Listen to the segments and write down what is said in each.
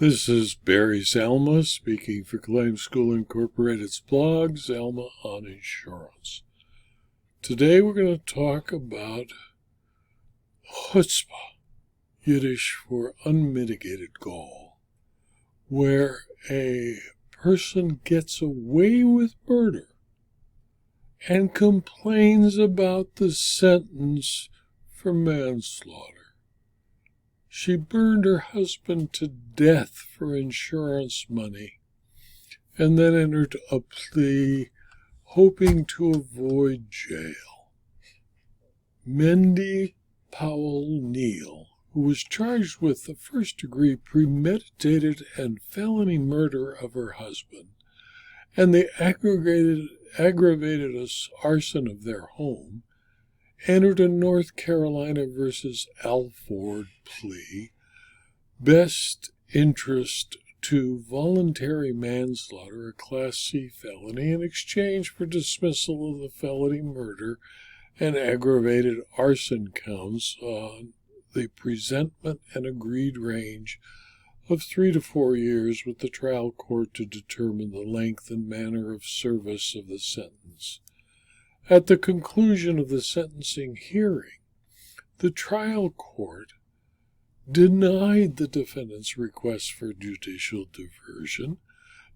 This is Barry Zalma speaking for Claim School Incorporated's blog, Zalma on Insurance. Today we're going to talk about Chutzpah, Yiddish for unmitigated gall, where a person gets away with murder and complains about the sentence for manslaughter. She burned her husband to death for insurance money and then entered a plea hoping to avoid jail. Mendy Powell Neal, who was charged with the first-degree premeditated and felony murder of her husband and the aggravated arson of their home, entered a North Carolina versus Alford plea, best interest to voluntary manslaughter, a Class C felony, in exchange for dismissal of the felony murder and aggravated arson counts on the presentment and agreed range of 3 to 4 years, with the trial court to determine the length and manner of service of the sentence. At the conclusion of the sentencing hearing, the trial court denied the defendant's request for judicial diversion,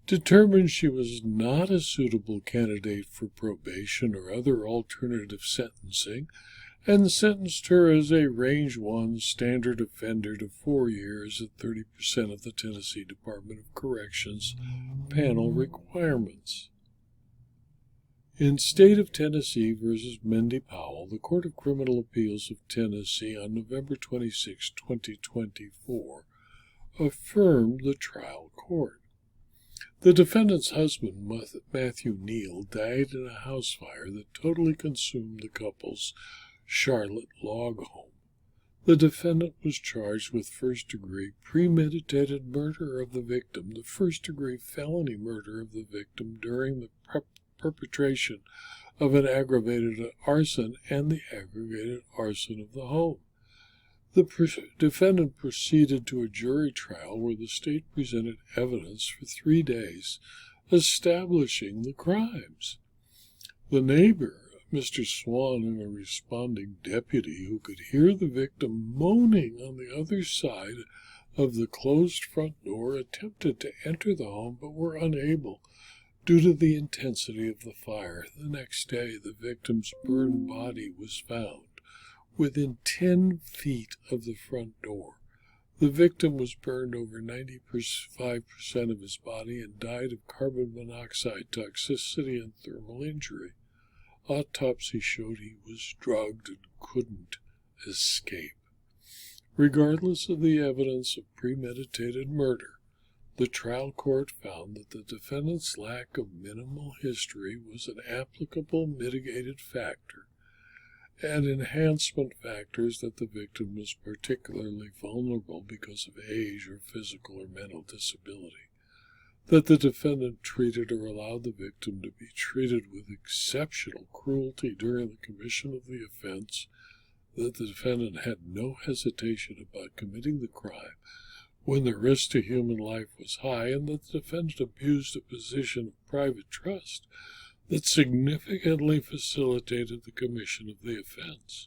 determined she was not a suitable candidate for probation or other alternative sentencing, and sentenced her as a Range 1 standard offender to 4 years at 30% of the Tennessee Department of Corrections panel requirements. In State of Tennessee v. Mendy Powell, the Court of Criminal Appeals of Tennessee on November 26, 2024, affirmed the trial court. The defendant's husband, Matthew Neal, died in a house fire that totally consumed the couple's Charlotte log home. The defendant was charged with first-degree premeditated murder of the victim, the first-degree felony murder of the victim during the perpetration of an aggravated arson, and the aggravated arson of the home. The defendant proceeded to a jury trial where the state presented evidence for 3 days establishing the crimes. The neighbor, Mr. Swan, and a responding deputy who could hear the victim moaning on the other side of the closed front door, attempted to enter the home but were unable due to the intensity of the fire. The next day, the victim's burned body was found within 10 feet of the front door. The victim was burned over 95% of his body and died of carbon monoxide toxicity and thermal injury. Autopsy showed he was drugged and couldn't escape. Regardless of the evidence of premeditated murder, the trial court found that the defendant's lack of minimal history was an applicable mitigated factor, and enhancement factors that the victim was particularly vulnerable because of age or physical or mental disability, that the defendant treated or allowed the victim to be treated with exceptional cruelty during the commission of the offense, that the defendant had no hesitation about committing the crime when the risk to human life was high, and that the defendant abused a position of private trust that significantly facilitated the commission of the offense.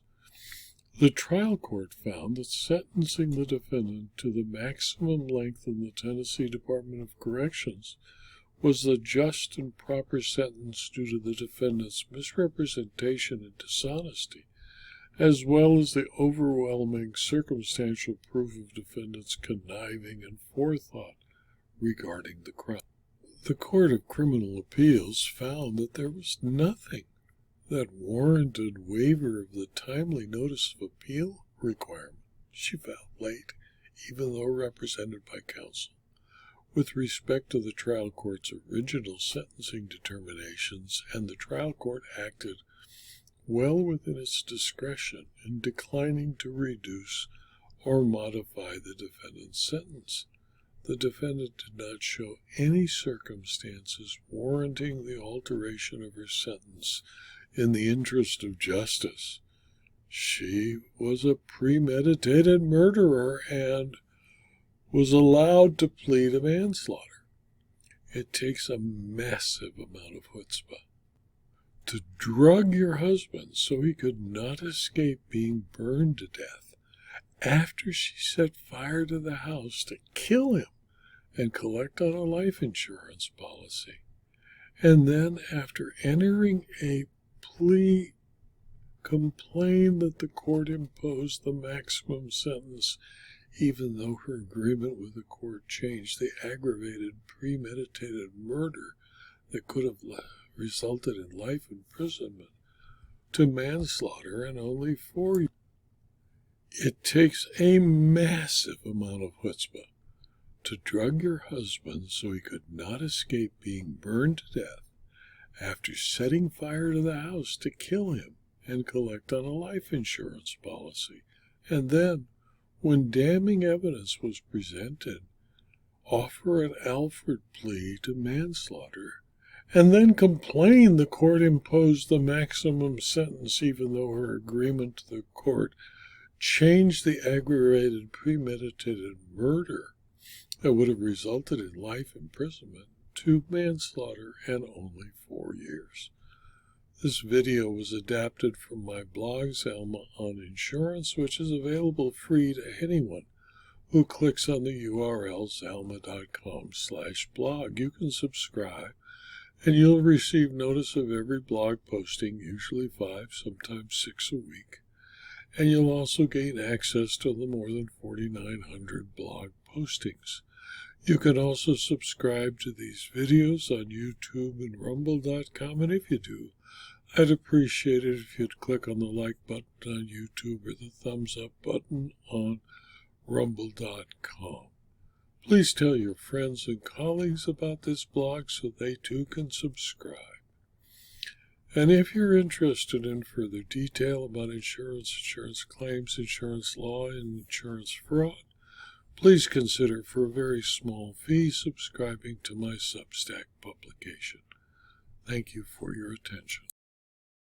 The trial court found that sentencing the defendant to the maximum length in the Tennessee Department of Corrections was the just and proper sentence due to the defendant's misrepresentation and dishonesty, as well as the overwhelming circumstantial proof of defendant's conniving and forethought regarding the crime. The Court of Criminal Appeals found that there was nothing that warranted waiver of the timely notice of appeal requirement. She filed late, even though represented by counsel. With respect to the trial court's original sentencing determinations, and the trial court acted well within its discretion in declining to reduce or modify the defendant's sentence. The defendant did not show any circumstances warranting the alteration of her sentence in the interest of justice. She was a premeditated murderer and was allowed to plead to manslaughter. It takes a massive amount of chutzpah to drug your husband so he could not escape being burned to death after she set fire to the house to kill him and collect on a life insurance policy. And then, after entering a plea, complain that the court imposed the maximum sentence, even though her agreement with the court changed the aggravated premeditated murder that could have resulted in life imprisonment to manslaughter and only 4 years. It takes a massive amount of chutzpah to drug your husband so he could not escape being burned to death after setting fire to the house to kill him and collect on a life insurance policy. And then, when damning evidence was presented, offer an Alford plea to manslaughter, and then complain the court imposed the maximum sentence even though her agreement to the court changed the aggravated premeditated murder that would have resulted in life imprisonment to manslaughter and only 4 years. This video was adapted from my blog, Zalma on Insurance, which is available free to anyone who clicks on the URL zalma.com/blog. You can subscribe, and you'll receive notice of every blog posting, usually 5, sometimes 6 a week. And you'll also gain access to the more than 4,900 blog postings. You can also subscribe to these videos on YouTube and rumble.com, and if you do, I'd appreciate it if you'd click on the like button on YouTube or the thumbs up button on rumble.com. Please tell your friends and colleagues about this blog so they too can subscribe. And if you're interested in further detail about insurance, insurance claims, insurance law, and insurance fraud, please consider, for a very small fee, subscribing to my Substack publication. Thank you for your attention.